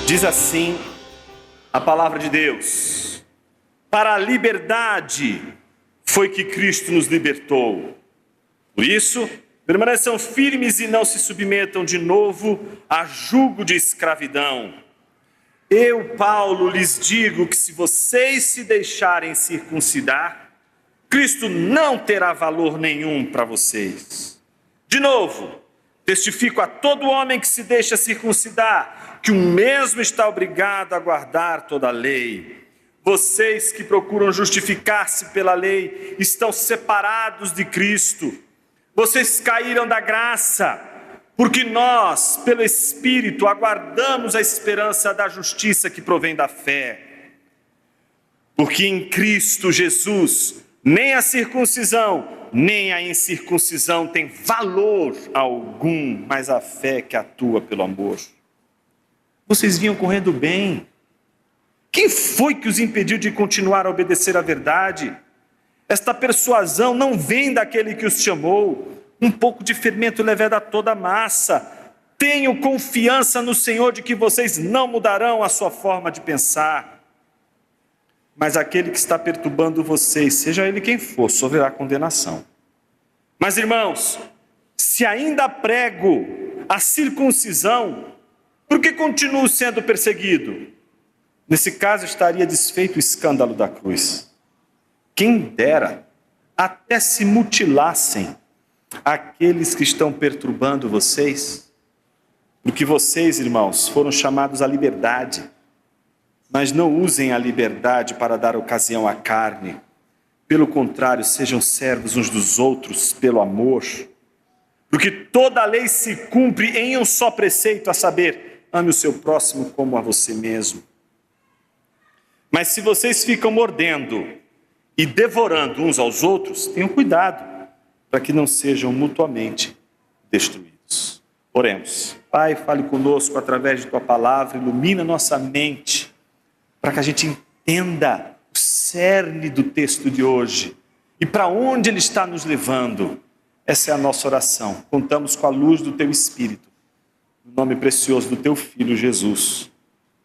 Diz assim a palavra de Deus: para a liberdade foi que Cristo nos libertou. Por isso, permaneçam firmes e não se submetam de novo a jugo de escravidão. Eu, Paulo, lhes digo que se vocês se deixarem circuncidar, Cristo não terá valor nenhum para vocês. De novo, testifico a todo homem que se deixa circuncidar, que o mesmo está obrigado a guardar toda a lei. Vocês que procuram justificar-se pela lei, estão separados de Cristo. Vocês caíram da graça, porque nós, pelo Espírito, aguardamos a esperança da justiça que provém da fé. Porque em Cristo Jesus, nem a circuncisão, nem a incircuncisão tem valor algum, mas a fé que atua pelo amor. Vocês vinham correndo bem. Quem foi que os impediu de continuar a obedecer à verdade? Esta persuasão não vem daquele que os chamou. Um pouco de fermento leveda toda a massa. Tenham confiança no Senhor de que vocês não mudarão a sua forma de pensar. Mas aquele que está perturbando vocês, seja ele quem for, sofrerá condenação. Mas, irmãos, se ainda prego a circuncisão, por que continuo sendo perseguido? Nesse caso estaria desfeito o escândalo da cruz. Quem dera até se mutilassem aqueles que estão perturbando vocês, porque vocês, irmãos, foram chamados à liberdade. Mas não usem a liberdade para dar ocasião à carne. Pelo contrário, sejam servos uns dos outros pelo amor. Porque toda a lei se cumpre em um só preceito, a saber, ame o seu próximo como a você mesmo. Mas se vocês ficam mordendo e devorando uns aos outros, tenham cuidado, para que não sejam mutuamente destruídos. Oremos. Pai, fale conosco através de tua palavra, ilumina nossa mente, para que a gente entenda o cerne do texto de hoje e para onde ele está nos levando. Essa é a nossa oração. Contamos com a luz do teu Espírito, no nome precioso do teu Filho Jesus.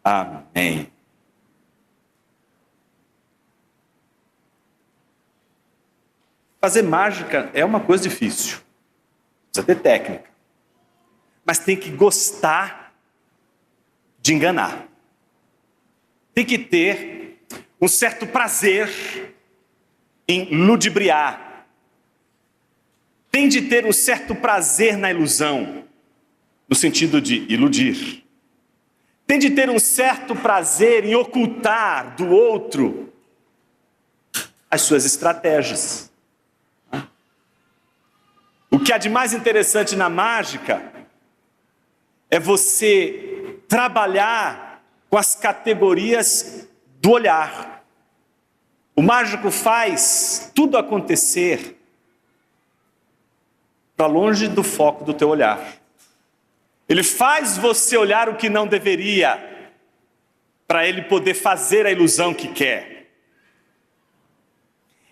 Amém. Fazer mágica é uma coisa difícil, precisa ter técnica, mas tem que gostar de enganar. Tem que ter um certo prazer em ludibriar. Tem de ter um certo prazer na ilusão, no sentido de iludir. Tem de ter um certo prazer em ocultar do outro as suas estratégias. O que há de mais interessante na mágica é você trabalhar com as categorias do olhar. O mágico faz tudo acontecer para longe do foco do teu olhar. Ele faz você olhar o que não deveria, para ele poder fazer a ilusão que quer.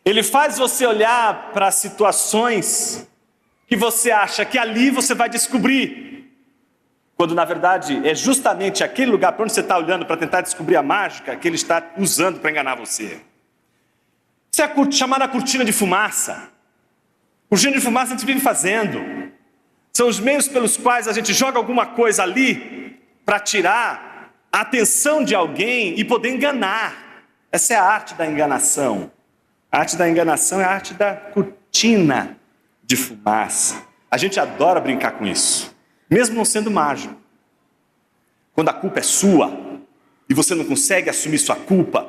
Ele faz você olhar para situações que você acha que ali você vai descobrir, quando na verdade é justamente aquele lugar para onde você está olhando para tentar descobrir a mágica que ele está usando para enganar você. Isso é chamada cortina de fumaça. Cortina de fumaça a gente vive fazendo. São os meios pelos quais a gente joga alguma coisa ali para tirar a atenção de alguém e poder enganar. Essa é a arte da enganação. A arte da enganação é a arte da cortina de fumaça. A gente adora brincar com isso, mesmo não sendo mágico. Quando a culpa é sua e você não consegue assumir sua culpa,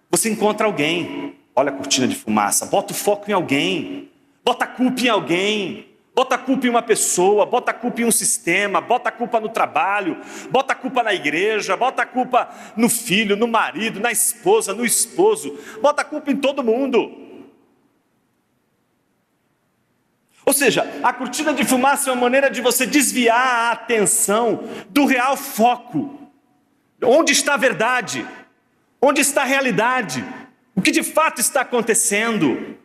você encontra alguém. Olha a cortina de fumaça, bota o foco em alguém, bota a culpa em alguém, bota a culpa em uma pessoa, bota a culpa em um sistema, bota a culpa no trabalho, bota a culpa na igreja, bota a culpa no filho, no marido, na esposa, no esposo, bota a culpa em todo mundo. Ou seja, a cortina de fumaça é uma maneira de você desviar a atenção do real foco. Onde está a verdade? Onde está a realidade? O que de fato está acontecendo?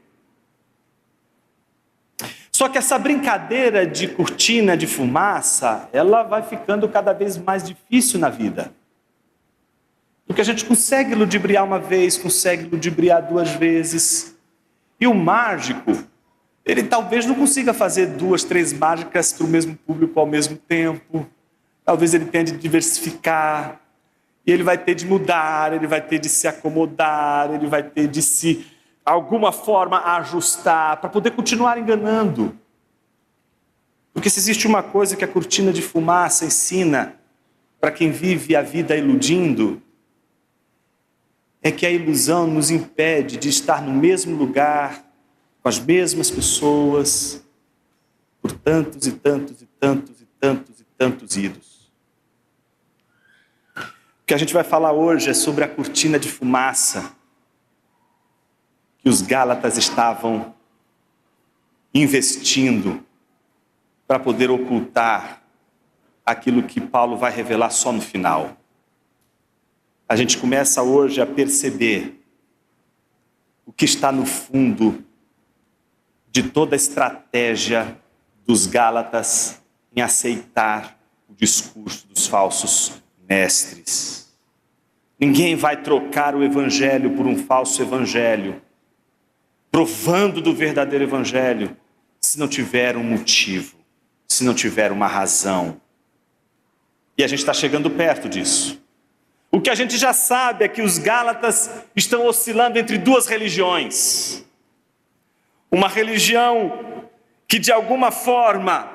Só que essa brincadeira de cortina de fumaça, ela vai ficando cada vez mais difícil na vida. Porque a gente consegue ludibriar uma vez, consegue ludibriar 2 vezes. E o mágico, ele talvez não consiga fazer 2, 3 mágicas para o mesmo público ao mesmo tempo. Talvez ele tenha de diversificar. E ele vai ter de mudar, ele vai ter de se acomodar, ele vai ter de se, alguma forma, ajustar para poder continuar enganando. Porque se existe uma coisa que a cortina de fumaça ensina para quem vive a vida iludindo, é que a ilusão nos impede de estar no mesmo lugar, com as mesmas pessoas, por tantos e tantos e tantos e tantos e tantos idos. O que a gente vai falar hoje é sobre a cortina de fumaça que os Gálatas estavam investindo para poder ocultar aquilo que Paulo vai revelar só no final. A gente começa hoje a perceber o que está no fundo de toda a estratégia dos Gálatas em aceitar o discurso dos falsos mestres. Ninguém vai trocar o evangelho por um falso evangelho, provando do verdadeiro evangelho, se não tiver um motivo, se não tiver uma razão. E a gente está chegando perto disso. O que a gente já sabe é que os Gálatas estão oscilando entre 2 religiões. Uma religião que de alguma forma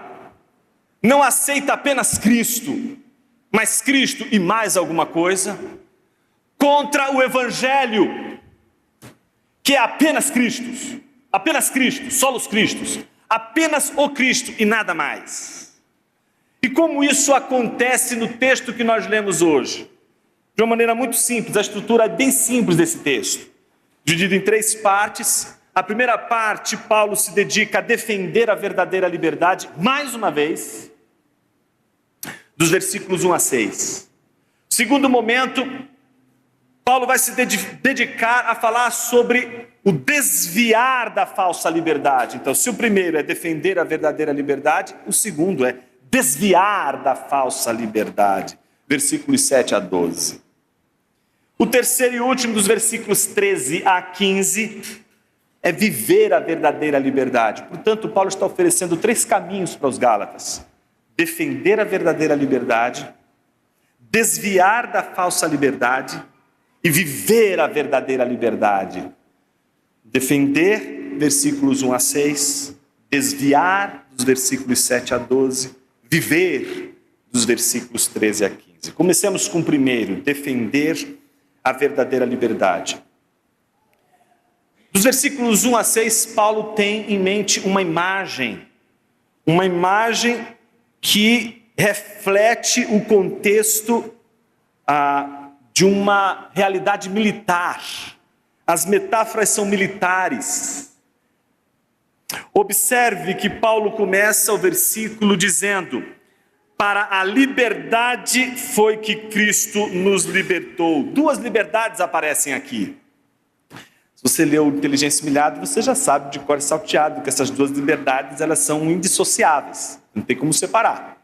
não aceita apenas Cristo, mas Cristo e mais alguma coisa, contra o Evangelho, que é apenas Cristo, solos Cristos, apenas o Cristo e nada mais. E como isso acontece no texto que nós lemos hoje? De uma maneira muito simples, a estrutura é bem simples desse texto, dividido em 3 partes. A primeira parte, Paulo se dedica a defender a verdadeira liberdade, mais uma vez, dos versículos 1 a 6. Segundo momento, Paulo vai se dedicar a falar sobre o desviar da falsa liberdade. Então, se o primeiro é defender a verdadeira liberdade, o segundo é desviar da falsa liberdade. Versículos 7 a 12. O terceiro e último, dos versículos 13 a 15, é viver a verdadeira liberdade. Portanto, Paulo está oferecendo 3 caminhos para os Gálatas: defender a verdadeira liberdade, desviar da falsa liberdade e viver a verdadeira liberdade. Defender, versículos 1 a 6, desviar, dos versículos 7 a 12, viver, dos versículos 13 a 15. Comecemos com o primeiro, defender a verdadeira liberdade. Dos versículos 1 a 6, Paulo tem em mente uma imagem que reflete o contexto de uma realidade militar. As metáforas são militares. Observe que Paulo começa o versículo dizendo: para a liberdade foi que Cristo nos libertou. 2 liberdades aparecem aqui. Se você leu Inteligência Humilhada, você já sabe de cor e salteado que essas 2 liberdades, elas são indissociáveis. Não tem como separar.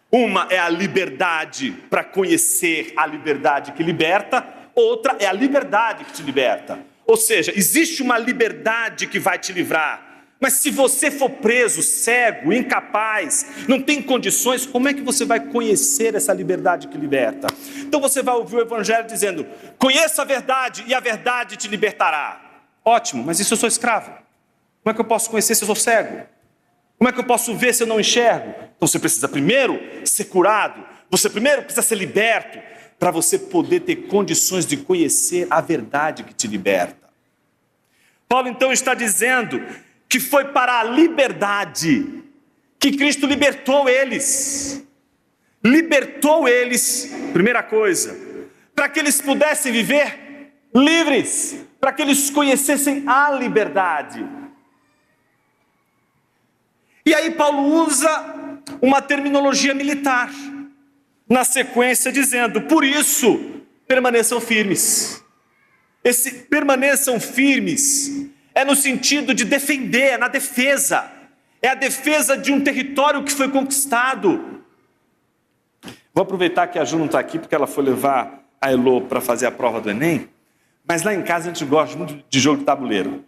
Uma é a liberdade para conhecer a liberdade que liberta, outra é a liberdade que te liberta. Ou seja, existe uma liberdade que vai te livrar. Mas se você for preso, cego, incapaz, não tem condições, como é que você vai conhecer essa liberdade que liberta? Então você vai ouvir o Evangelho dizendo: conheça a verdade e a verdade te libertará. Ótimo, mas e se eu sou escravo? Como é que eu posso conhecer se eu sou cego? Como é que eu posso ver se eu não enxergo? Então você precisa primeiro ser curado, você primeiro precisa ser liberto, para você poder ter condições de conhecer a verdade que te liberta. Paulo então está dizendo que foi para a liberdade que Cristo libertou eles. Libertou eles, primeira coisa, para que eles pudessem viver livres, para que eles conhecessem a liberdade. E aí Paulo usa uma terminologia militar, na sequência dizendo: por isso, permaneçam firmes. Esse permaneçam firmes é no sentido de defender, é na defesa. É a defesa de um território que foi conquistado. Vou aproveitar que a Ju não está aqui, porque ela foi levar a Elô para fazer a prova do Enem, mas lá em casa a gente gosta muito de jogo de tabuleiro.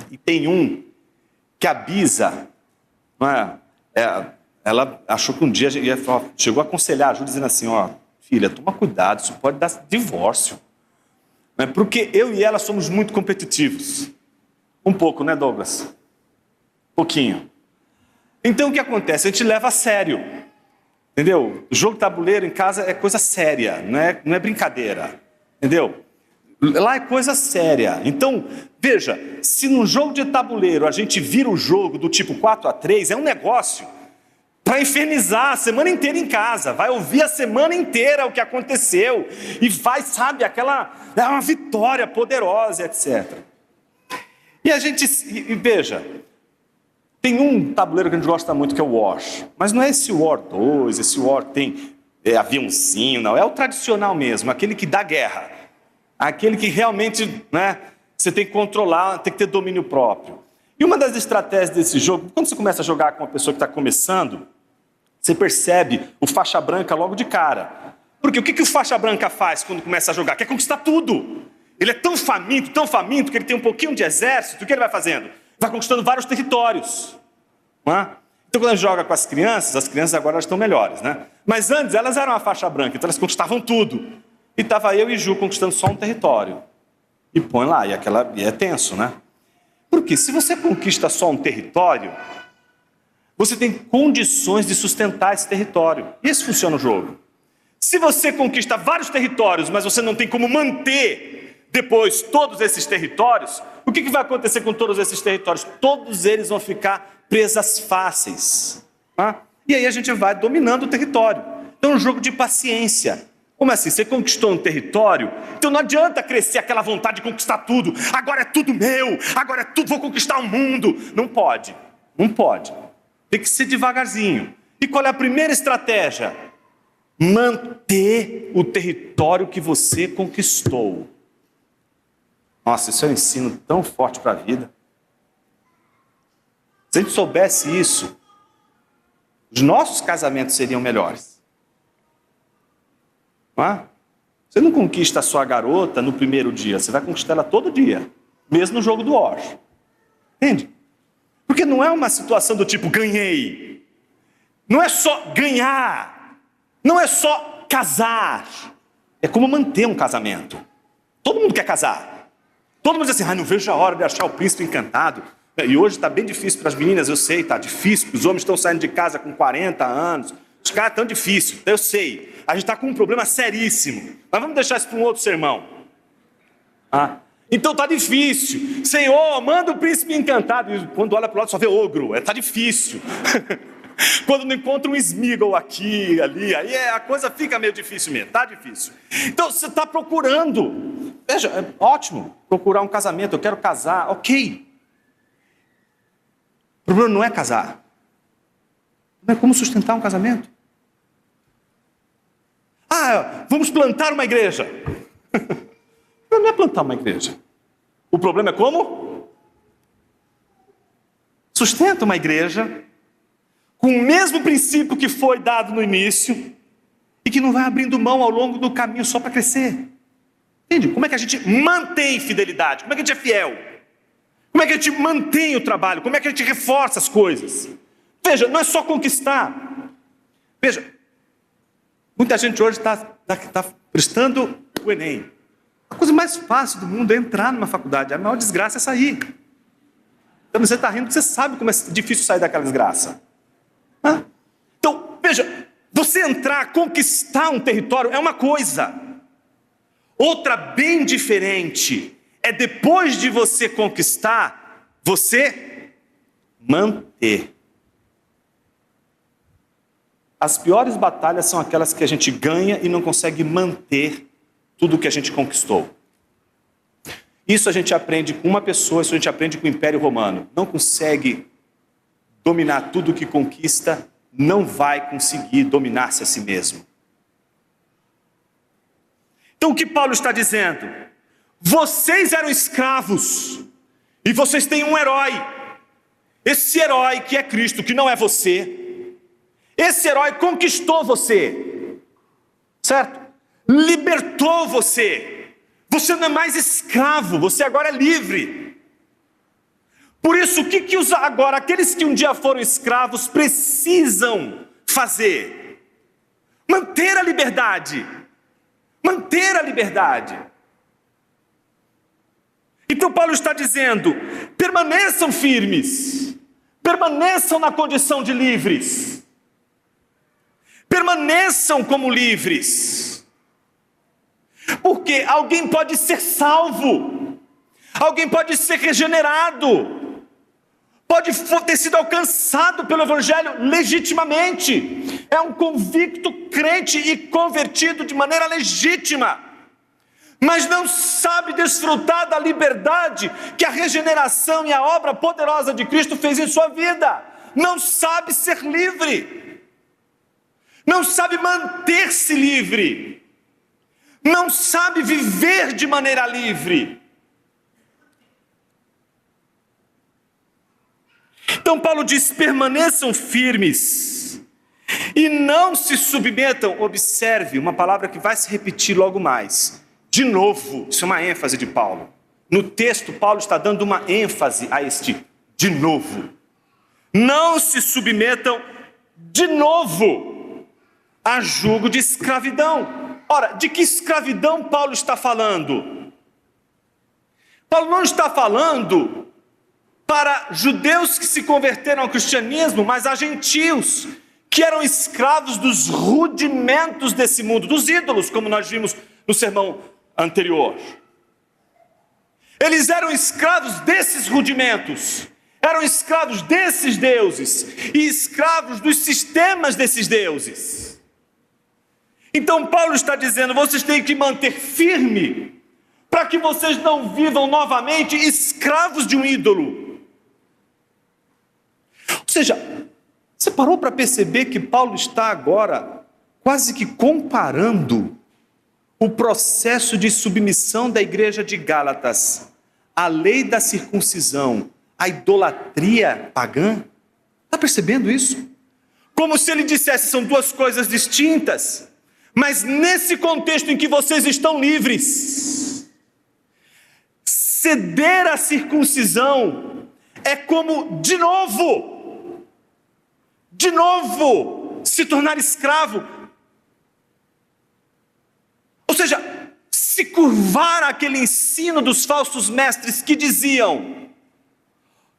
E tem um que a Bisa, não é? Ela achou que um dia chegou a aconselhar a Ju, dizendo assim, filha, toma cuidado, isso pode dar divórcio. Porque eu e ela somos muito competitivos. Um pouco, né, Douglas? Pouquinho. Então o que acontece? A gente leva a sério. Entendeu? O jogo de tabuleiro em casa é coisa séria, não é brincadeira. Entendeu? Lá é coisa séria. Então, veja, se no jogo de tabuleiro a gente vira o jogo do tipo 4-3, é um negócio para infernizar a semana inteira em casa. Vai ouvir a semana inteira o que aconteceu. E vai, sabe, é uma vitória poderosa, etc. E a gente, veja, tem um tabuleiro que a gente gosta muito que é o War. Mas não é esse War 2, esse War tem aviãozinho, não. É o tradicional mesmo, aquele que dá guerra. Aquele que realmente, você tem que controlar, tem que ter domínio próprio. E uma das estratégias desse jogo, quando você começa a jogar com uma pessoa que está começando, você percebe o faixa branca logo de cara. Porque o que o faixa branca faz quando começa a jogar? Quer conquistar tudo. Ele é tão faminto, que ele tem um pouquinho de exército, o que ele vai fazendo? Vai conquistando vários territórios. Não é? Então quando a gente joga com as crianças agora elas estão melhores, né? Mas antes elas eram a faixa branca, então elas conquistavam tudo. E estava eu e Ju conquistando só um território. E põe lá, e é tenso, né? Porque se você conquista só um território, você tem condições de sustentar esse território. E esse funciona o jogo. Se você conquista vários territórios, mas você não tem como manter depois todos esses territórios, o que vai acontecer com todos esses territórios? Todos eles vão ficar presas fáceis. Tá? E aí a gente vai dominando o território. Então é um jogo de paciência. Como assim? Você conquistou um território, então não adianta crescer aquela vontade de conquistar tudo. Agora é tudo meu, agora é tudo, vou conquistar o mundo. Não pode, não pode. Tem que ser devagarzinho. E qual é a primeira estratégia? Manter o território que você conquistou. Nossa, isso é um ensino tão forte para a vida. Se a gente soubesse isso, os nossos casamentos seriam melhores. Você não conquista a sua garota no primeiro dia, você vai conquistar ela todo dia, mesmo no jogo do War. Entende? Porque não é uma situação do tipo, ganhei. Não é só ganhar. Não é só casar. É como manter um casamento. Todo mundo quer casar. Todo mundo diz assim, não vejo a hora de achar o príncipe encantado. E hoje está bem difícil para as meninas, eu sei, está difícil. Os homens estão saindo de casa com 40 anos. Os caras estão difíceis, eu sei. A gente está com um problema seríssimo. Mas vamos deixar isso para um outro sermão. Então está difícil. Senhor, manda o príncipe encantado. E quando olha para o lado só vê ogro. Está difícil. Quando não encontra um Smeagol aqui, ali, aí a coisa fica meio difícil mesmo. Está difícil. Então você está procurando. Veja, é ótimo procurar um casamento. Eu quero casar. Ok. O problema não é casar. Não é como sustentar um casamento. Vamos plantar uma igreja. Não é plantar uma igreja. O problema é como? Sustenta uma igreja com o mesmo princípio que foi dado no início e que não vai abrindo mão ao longo do caminho só para crescer. Entende? Como é que a gente mantém fidelidade? Como é que a gente é fiel? Como é que a gente mantém o trabalho? Como é que a gente reforça as coisas? Veja, não é só conquistar. Veja, muita gente hoje está prestando o Enem. A coisa mais fácil do mundo é entrar numa faculdade. A maior desgraça é sair. Então você está rindo porque você sabe como é difícil sair daquela desgraça. Então, veja, você entrar, conquistar um território é uma coisa. Outra bem diferente é depois de você conquistar, você manter. As piores batalhas são aquelas que a gente ganha e não consegue manter tudo o que a gente conquistou. Isso a gente aprende com uma pessoa, isso a gente aprende com o Império Romano. Não consegue dominar tudo o que conquista, não vai conseguir dominar-se a si mesmo. Então o que Paulo está dizendo? Vocês eram escravos e vocês têm um herói. Esse herói que é Cristo, que não é você. Esse herói conquistou você, certo? libertou você. Você não é mais escravo, você agora é livre. Por isso, o que agora aqueles que um dia foram escravos precisam fazer? Manter a liberdade. Manter a liberdade. Então Paulo está dizendo, permaneçam firmes. Permaneçam na condição de livres. Permaneçam como livres. Porque alguém pode ser salvo. Alguém pode ser regenerado. Pode ter sido alcançado pelo Evangelho legitimamente. É um convicto crente e convertido de maneira legítima. Mas não sabe desfrutar da liberdade que a regeneração e a obra poderosa de Cristo fez em sua vida. Não sabe ser livre. Não sabe manter-se livre. Não sabe viver de maneira livre. Então Paulo diz, permaneçam firmes e não se submetam. Observe uma palavra que vai se repetir logo mais. De novo, isso é uma ênfase de Paulo. No texto, Paulo está dando uma ênfase a este de novo. Não se submetam de novo a jugo de escravidão. Ora, de que escravidão Paulo está falando? Paulo não está falando para judeus que se converteram ao cristianismo, mas a gentios que eram escravos dos rudimentos desse mundo, dos ídolos, como nós vimos no sermão anterior. Eles eram escravos desses rudimentos, eram escravos desses deuses e escravos dos sistemas desses deuses. Então Paulo está dizendo, vocês têm que manter firme para que vocês não vivam novamente escravos de um ídolo. Ou seja, você parou para perceber que Paulo está agora quase que comparando o processo de submissão da igreja de Gálatas à lei da circuncisão, à idolatria pagã? Está percebendo isso? Como se ele dissesse, são duas coisas distintas, mas nesse contexto em que vocês estão livres, ceder à circuncisão é como, de novo, se tornar escravo. Ou seja, se curvar àquele ensino dos falsos mestres que diziam,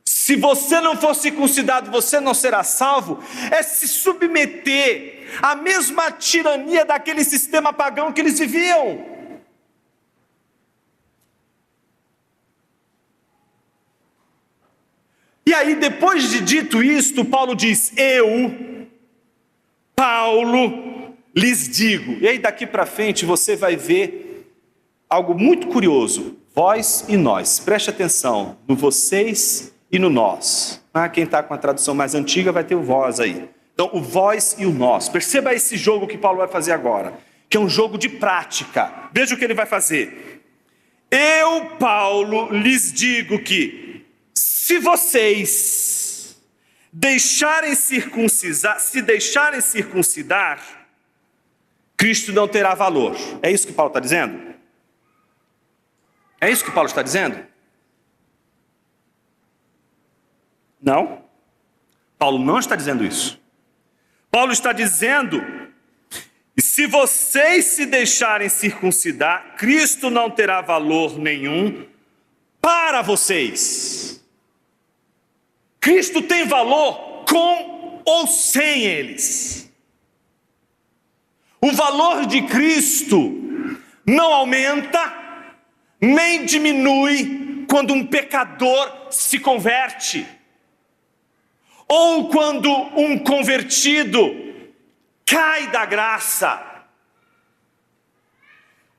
se você não for circuncidado, você não será salvo, é se submeter à mesma tirania daquele sistema pagão que eles viviam. E aí, depois de dito isto, Paulo diz, eu, Paulo, lhes digo. E aí daqui para frente você vai ver algo muito curioso. Vós e nós. Preste atenção no vocês e no nós. Quem está com a tradução mais antiga vai ter o vós aí. Então o vós e o nós. Perceba esse jogo que Paulo vai fazer agora. Que é um jogo de prática. Veja o que ele vai fazer. Eu, Paulo, lhes digo que se vocês se deixarem circuncidar, Cristo não terá valor. É isso que Paulo está dizendo? É isso que Paulo está dizendo? Não. Paulo não está dizendo isso. Paulo está dizendo, se vocês se deixarem circuncidar, Cristo não terá valor nenhum para vocês. Cristo tem valor com ou sem eles. O valor de Cristo não aumenta, nem diminui quando um pecador se converte, ou quando um convertido cai da graça.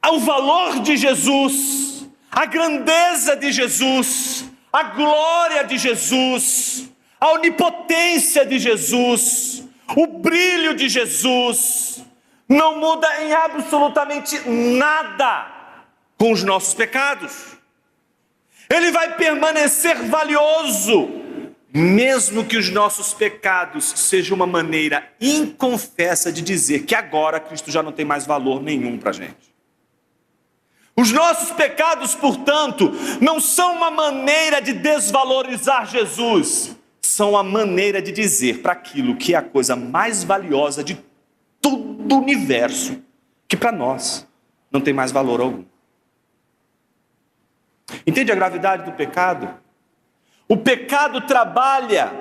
O valor de Jesus, a grandeza de Jesus, a glória de Jesus, a onipotência de Jesus, o brilho de Jesus, não muda em absolutamente nada com os nossos pecados. Ele vai permanecer valioso, mesmo que os nossos pecados sejam uma maneira inconfessa de dizer que agora Cristo já não tem mais valor nenhum para a gente. Os nossos pecados, portanto, não são uma maneira de desvalorizar Jesus, são a maneira de dizer para aquilo que é a coisa mais valiosa de todo o universo, que para nós não tem mais valor algum. Entende a gravidade do pecado? O pecado trabalha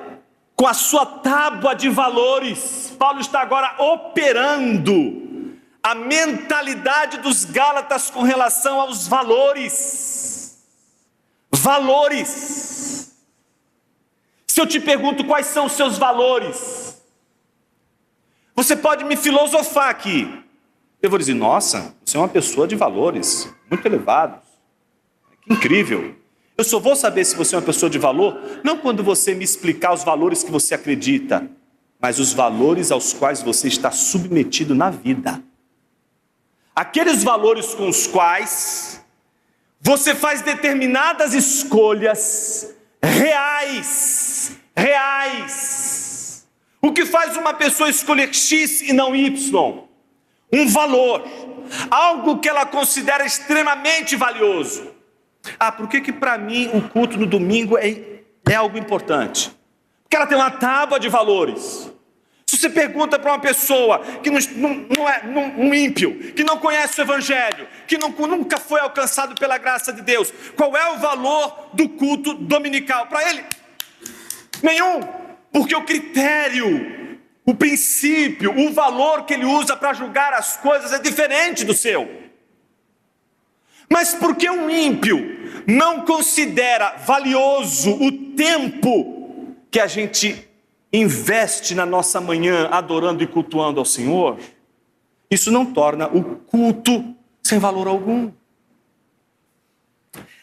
com a sua tábua de valores. Paulo está agora operando a mentalidade dos Gálatas com relação aos valores. Valores. Se eu te pergunto quais são os seus valores, você pode me filosofar aqui. Eu vou dizer, nossa, você é uma pessoa de valores muito elevados. Que incrível. Eu só vou saber se você é uma pessoa de valor, não quando você me explicar os valores que você acredita, mas os valores aos quais você está submetido na vida. Aqueles valores com os quais você faz determinadas escolhas reais. O que faz uma pessoa escolher X e não Y? Um valor, algo que ela considera extremamente valioso. Por que para mim o culto no domingo é algo importante? Porque ela tem uma tábua de valores. Se você pergunta para uma pessoa que não é um ímpio, que não conhece o Evangelho, que nunca foi alcançado pela graça de Deus, qual é o valor do culto dominical? Para ele, nenhum. Porque o critério, o princípio, o valor que ele usa para julgar as coisas é diferente do seu. Mas por que um ímpio não considera valioso o tempo que a gente investe na nossa manhã adorando e cultuando ao Senhor? Isso não torna o culto sem valor algum.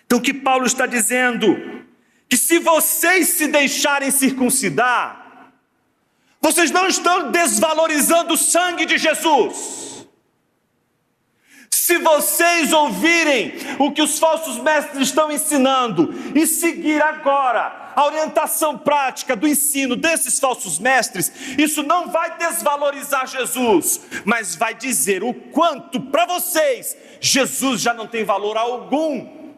Então o que Paulo está dizendo? Que se vocês se deixarem circuncidar, vocês não estão desvalorizando o sangue de Jesus. Se vocês ouvirem o que os falsos mestres estão ensinando e seguir agora a orientação prática do ensino desses falsos mestres, isso não vai desvalorizar Jesus, mas vai dizer o quanto para vocês Jesus já não tem valor algum.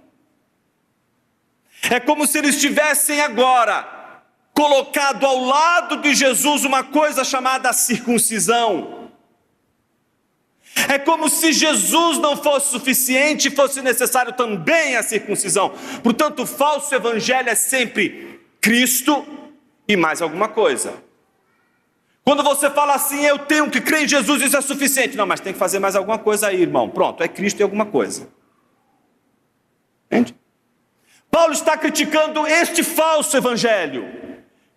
É como se eles tivessem agora colocado ao lado de Jesus uma coisa chamada circuncisão. É como se Jesus não fosse suficiente, fosse necessário também a circuncisão. Portanto, o falso evangelho é sempre Cristo e mais alguma coisa. Quando você fala assim, eu tenho que crer em Jesus, isso é suficiente. Não, mas tem que fazer mais alguma coisa aí, irmão. Pronto, é Cristo e alguma coisa. Entende? Paulo está criticando este falso evangelho,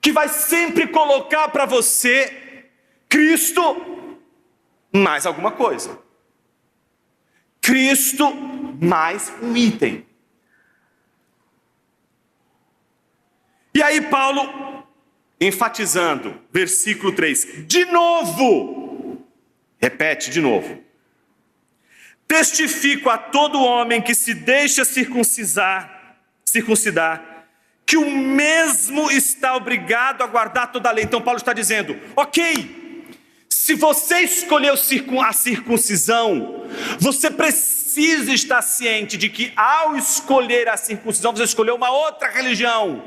que vai sempre colocar para você Cristo mais alguma coisa. Cristo mais um item. E aí Paulo, enfatizando, versículo 3, de novo, repete de novo. Testifico a todo homem que se deixa circuncidar, que o mesmo está obrigado a guardar toda a lei. Então Paulo está dizendo, ok, se você escolheu a circuncisão, você precisa estar ciente de que ao escolher a circuncisão, você escolheu uma outra religião.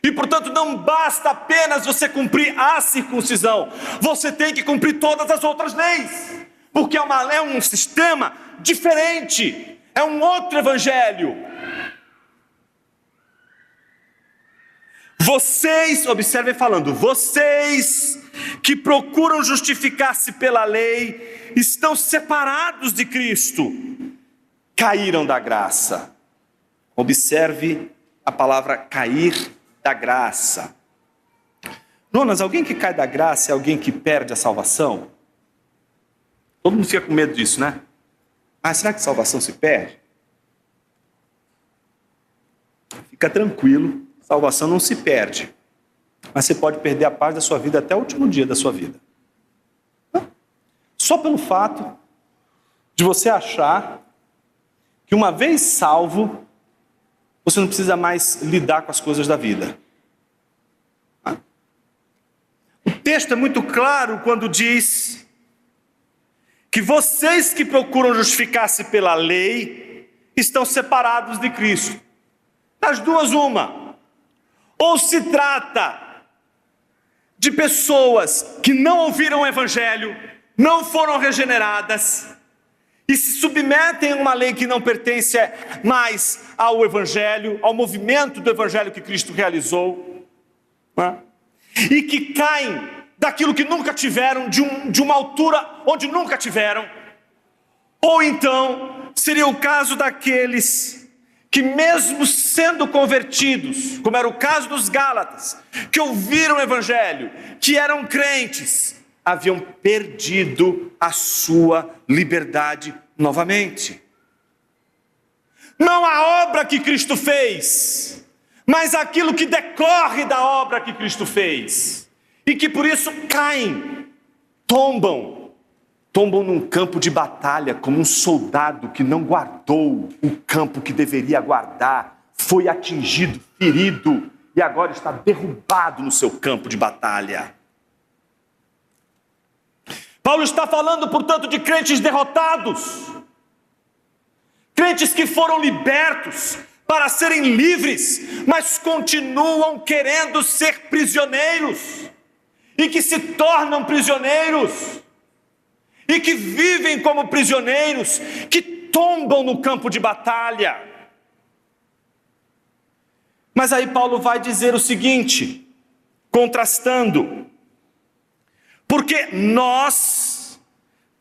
E portanto não basta apenas você cumprir a circuncisão, você tem que cumprir todas as outras leis. Porque é um sistema diferente, é um outro evangelho. Vocês, observem falando, vocês que procuram justificar-se pela lei, estão separados de Cristo, caíram da graça. Observe a palavra cair da graça. Jonas, alguém que cai da graça é alguém que perde a salvação? Todo mundo fica com medo disso, né? Será que a salvação se perde? Fica tranquilo, salvação não se perde. Mas você pode perder a paz da sua vida até o último dia da sua vida. Só pelo fato de você achar que uma vez salvo, você não precisa mais lidar com as coisas da vida. texto é muito claro quando diz que vocês que procuram justificar-se pela lei estão separados de Cristo. Das duas, uma. Ou se trata de pessoas que não ouviram o Evangelho, não foram regeneradas e se submetem a uma lei que não pertence mais ao Evangelho, ao movimento do Evangelho que Cristo realizou, né? E que caem daquilo que nunca tiveram, de uma altura onde nunca tiveram. Ou então, seria o caso daqueles que mesmo sendo convertidos, como era o caso dos Gálatas, que ouviram o Evangelho, que eram crentes, haviam perdido a sua liberdade novamente. Não a obra que Cristo fez, mas aquilo que decorre da obra que Cristo fez. E que por isso caem, tombam num campo de batalha, como um soldado que não guardou o campo que deveria guardar, foi atingido, ferido, e agora está derrubado no seu campo de batalha. Paulo está falando, portanto, de crentes derrotados, crentes que foram libertos para serem livres, mas continuam querendo ser prisioneiros, e que se tornam prisioneiros, e que vivem como prisioneiros, que tombam no campo de batalha. Mas aí Paulo vai dizer o seguinte, contrastando: porque nós,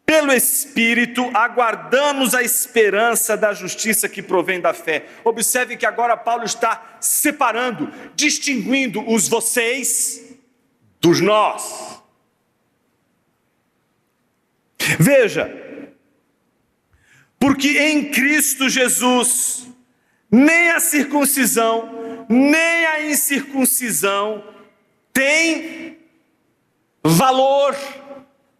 pelo Espírito, aguardamos a esperança da justiça que provém da fé. Observe que agora Paulo está separando, distinguindo os vocês dos nós. Veja, porque em Cristo Jesus, nem a circuncisão, nem a incircuncisão tem valor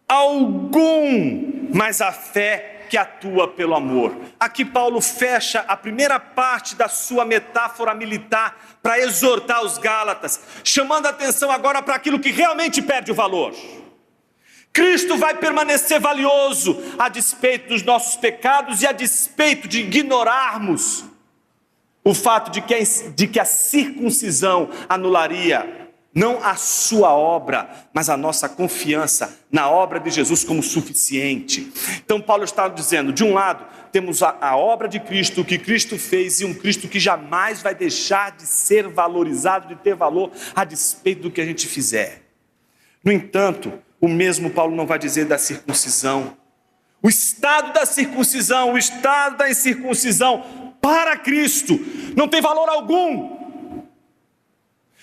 algum, mas a fé que atua pelo amor. Aqui Paulo fecha a primeira parte da sua metáfora militar para exortar os Gálatas, chamando a atenção agora para aquilo que realmente perde o valor. Cristo vai permanecer valioso a despeito dos nossos pecados e a despeito de ignorarmos o fato de que a circuncisão anularia não a sua obra, mas a nossa confiança na obra de Jesus como suficiente. Então Paulo está dizendo, de um lado, temos a obra de Cristo, o que Cristo fez, e um Cristo que jamais vai deixar de ser valorizado, de ter valor, a despeito do que a gente fizer. No entanto, o mesmo Paulo não vai dizer da circuncisão. O estado da circuncisão, o estado da incircuncisão, para Cristo, não tem valor algum.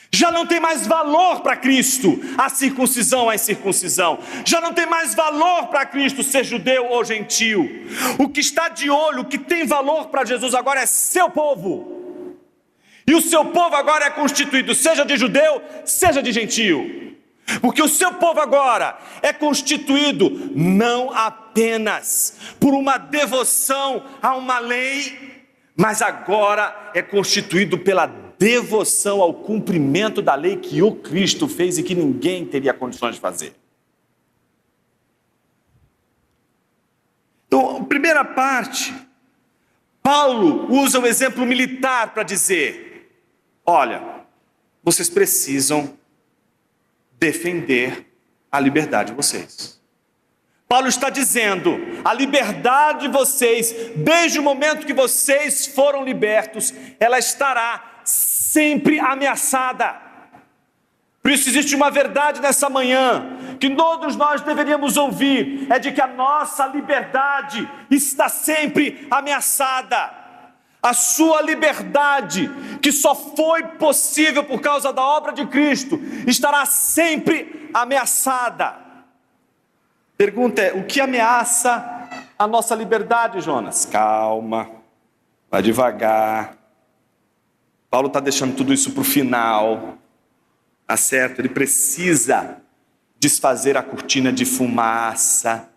Já não tem mais valor para Cristo a circuncisão, a incircuncisão. Já não tem mais valor para Cristo ser judeu ou gentio. O que está de olho, o que tem valor para Jesus agora é seu povo. E o seu povo agora é constituído, seja de judeu, seja de gentio. Porque o seu povo agora é constituído não apenas por uma devoção a uma lei, mas agora é constituído pela devoção ao cumprimento da lei que o Cristo fez e que ninguém teria condições de fazer. Então, a primeira parte, Paulo usa o exemplo militar para dizer, olha, vocês precisam defender a liberdade de vocês. Paulo está dizendo, a liberdade de vocês, desde o momento que vocês foram libertos, ela estará sempre ameaçada. Por isso existe uma verdade nessa manhã, que todos nós deveríamos ouvir, é de que a nossa liberdade está sempre ameaçada. A sua liberdade, que só foi possível por causa da obra de Cristo, estará sempre ameaçada. Pergunta é, o que ameaça a nossa liberdade, Jonas? Calma, vai devagar. Paulo está deixando tudo isso para o final, tá certo? Ele precisa desfazer a cortina de fumaça.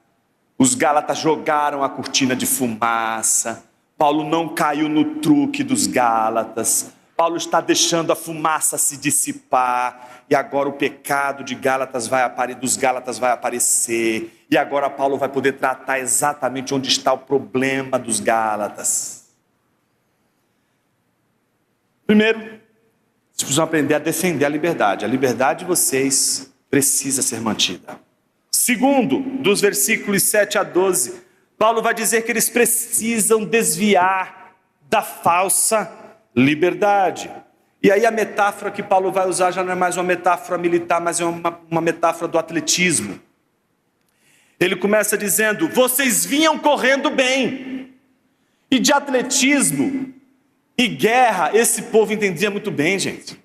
Os Gálatas jogaram a cortina de fumaça. Paulo não caiu no truque dos Gálatas. Paulo está deixando a fumaça se dissipar, e agora o pecado de dos Gálatas vai aparecer, e agora Paulo vai poder tratar exatamente onde está o problema dos Gálatas. Primeiro, vocês precisam aprender a defender a liberdade de vocês precisa ser mantida. Segundo, dos versículos 7 a 12, Paulo vai dizer que eles precisam desviar da falsa liberdade. E aí a metáfora que Paulo vai usar já não é mais uma metáfora militar, mas é uma metáfora do atletismo. Ele começa dizendo: vocês vinham correndo bem. E de atletismo e guerra, esse povo entendia muito bem, gente.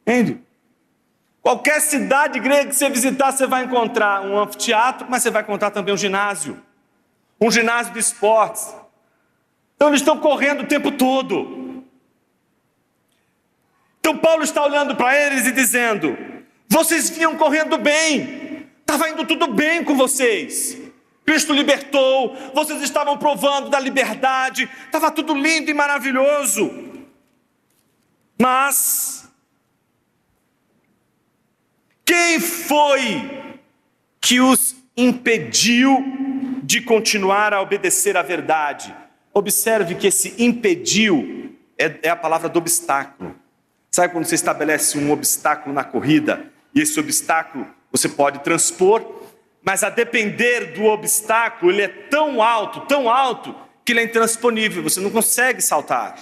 Entende? Qualquer cidade grega que você visitar, você vai encontrar um anfiteatro, mas você vai encontrar também um ginásio de esportes. Então eles estão correndo o tempo todo. Então Paulo está olhando para eles e dizendo: vocês vinham correndo bem, estava indo tudo bem com vocês. Cristo libertou, vocês estavam provando da liberdade, estava tudo lindo e maravilhoso. Mas quem foi que os impediu de continuar a obedecer à verdade? Observe que esse impediu é a palavra do obstáculo. Sabe quando você estabelece um obstáculo na corrida, e esse obstáculo você pode transpor, mas a depender do obstáculo, ele é tão alto, que ele é intransponível, você não consegue saltar.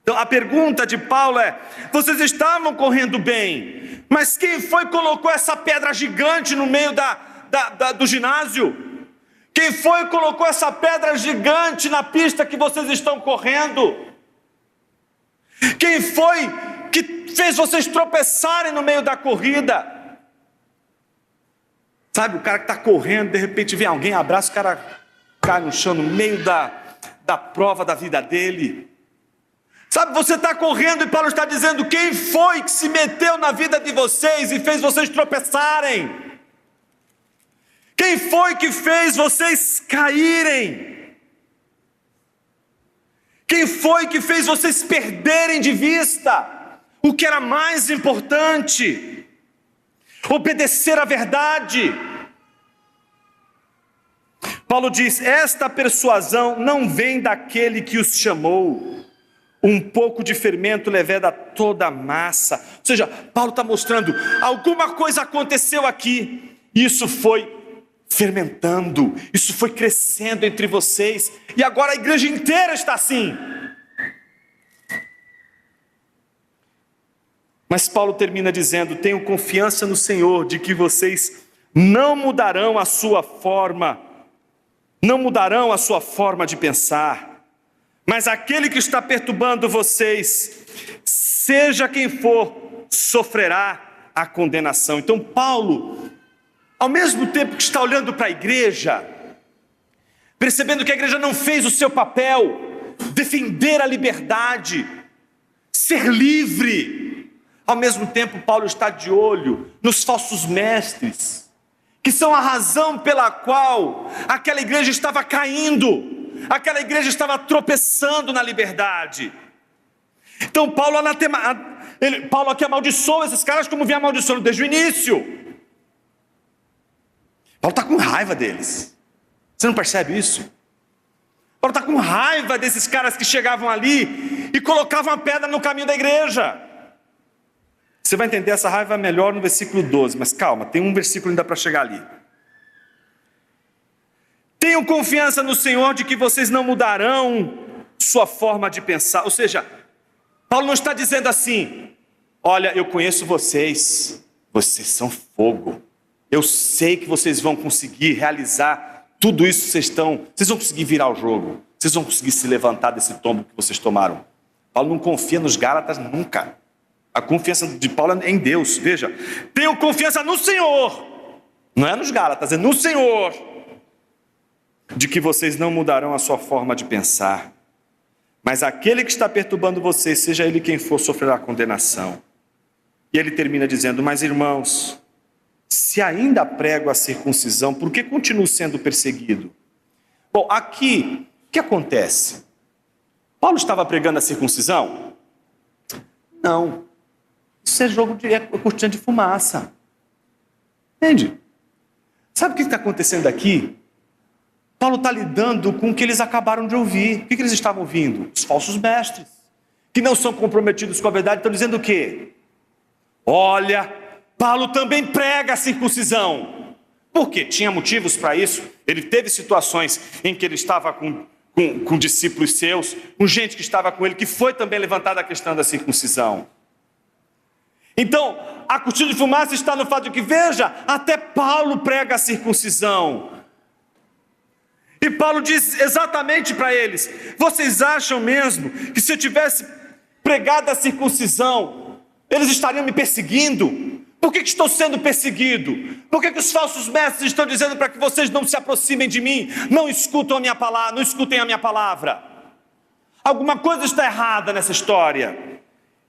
Então a pergunta de Paulo é: vocês estavam correndo bem, mas quem foi que colocou essa pedra gigante no meio do ginásio? Quem foi que colocou essa pedra gigante na pista que vocês estão correndo? Quem foi que fez vocês tropeçarem no meio da corrida? Sabe, o cara que está correndo, de repente vem alguém, abraça, o cara cai no chão no meio da prova da vida dele. Sabe, você está correndo e Paulo está dizendo: quem foi que se meteu na vida de vocês e fez vocês tropeçarem? Quem foi que fez vocês caírem? Quem foi que fez vocês perderem de vista o que era mais importante? Obedecer à verdade. Paulo diz: esta persuasão não vem daquele que os chamou. Um pouco de fermento leveda toda a massa. Ou seja, Paulo está mostrando: alguma coisa aconteceu aqui, isso foi fermentando, isso foi crescendo entre vocês, e agora a igreja inteira está assim. Mas Paulo termina dizendo: tenho confiança no Senhor de que vocês não mudarão a sua forma de pensar, mas aquele que está perturbando vocês, seja quem for, sofrerá a condenação. Então Paulo, ao mesmo tempo que está olhando para a igreja, percebendo que a igreja não fez o seu papel, defender a liberdade, ser livre, ao mesmo tempo Paulo está de olho nos falsos mestres, que são a razão pela qual aquela igreja estava caindo, aquela igreja estava tropeçando na liberdade. Então Paulo aqui amaldiçoa esses caras como vinha amaldiçoando desde o início. Paulo está com raiva deles. Você não percebe isso? Paulo está com raiva desses caras que chegavam ali e colocavam a pedra no caminho da igreja. Você vai entender essa raiva melhor no versículo 12, mas calma, tem um versículo ainda para chegar ali. Tenham confiança no Senhor de que vocês não mudarão sua forma de pensar. Ou seja, Paulo não está dizendo assim: olha, eu conheço vocês, vocês são fogo. Eu sei que vocês vão conseguir realizar tudo isso que vocês vão conseguir virar o jogo, vocês vão conseguir se levantar desse tombo que vocês tomaram. Paulo não confia nos Gálatas nunca. A confiança de Paulo é em Deus. Veja, tenham confiança no Senhor, não é nos Gálatas, é no Senhor, de que vocês não mudarão a sua forma de pensar, mas aquele que está perturbando vocês, seja ele quem for, sofrerá condenação. E ele termina dizendo: mas irmãos, se ainda prego a circuncisão, por que continuo sendo perseguido? Bom, aqui, o que acontece? Paulo estava pregando a circuncisão? Não. Isso é cortina de fumaça. Entende? Sabe o que está acontecendo aqui? Paulo está lidando com o que eles acabaram de ouvir. O que eles estavam ouvindo? Os falsos mestres, que não são comprometidos com a verdade, estão dizendo o quê? Olha, Paulo também prega a circuncisão. Por quê? Tinha motivos para isso. Ele teve situações em que ele estava com discípulos seus, com gente que estava com ele, que foi também levantada a questão da circuncisão. Então, a cortina de fumaça está no fato de que, veja, até Paulo prega a circuncisão. E Paulo diz exatamente para eles: vocês acham mesmo que se eu tivesse pregado a circuncisão, eles estariam me perseguindo? Por que estou sendo perseguido? Por que os falsos mestres estão dizendo para que vocês não se aproximem de mim, não escutem a minha palavra? Alguma coisa está errada nessa história.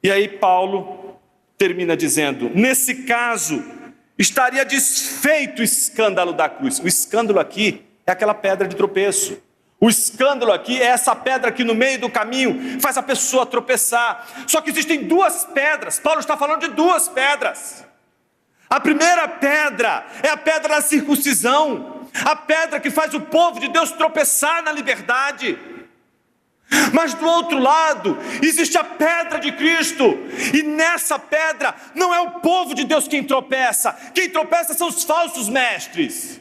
E aí Paulo termina dizendo: nesse caso, estaria desfeito o escândalo da cruz. O escândalo aqui é aquela pedra de tropeço. O escândalo aqui é essa pedra que no meio do caminho faz a pessoa tropeçar. Só que existem duas pedras. Paulo está falando de duas pedras. A primeira pedra é a pedra da circuncisão, a pedra que faz o povo de Deus tropeçar na liberdade. Mas do outro lado, existe a pedra de Cristo, e nessa pedra não é o povo de Deus quem tropeça são os falsos mestres.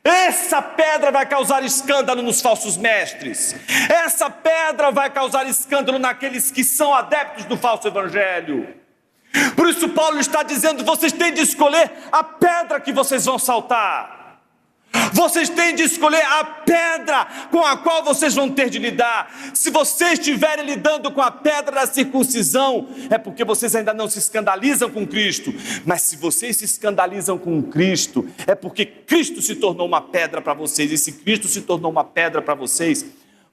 Essa pedra vai causar escândalo nos falsos mestres, essa pedra vai causar escândalo naqueles que são adeptos do falso evangelho. Por isso Paulo está dizendo: vocês têm de escolher a pedra que vocês vão saltar. Vocês têm de escolher a pedra com a qual vocês vão ter de lidar. Se vocês estiverem lidando com a pedra da circuncisão, é porque vocês ainda não se escandalizam com Cristo. Mas se vocês se escandalizam com Cristo, é porque Cristo se tornou uma pedra para vocês. E se Cristo se tornou uma pedra para vocês,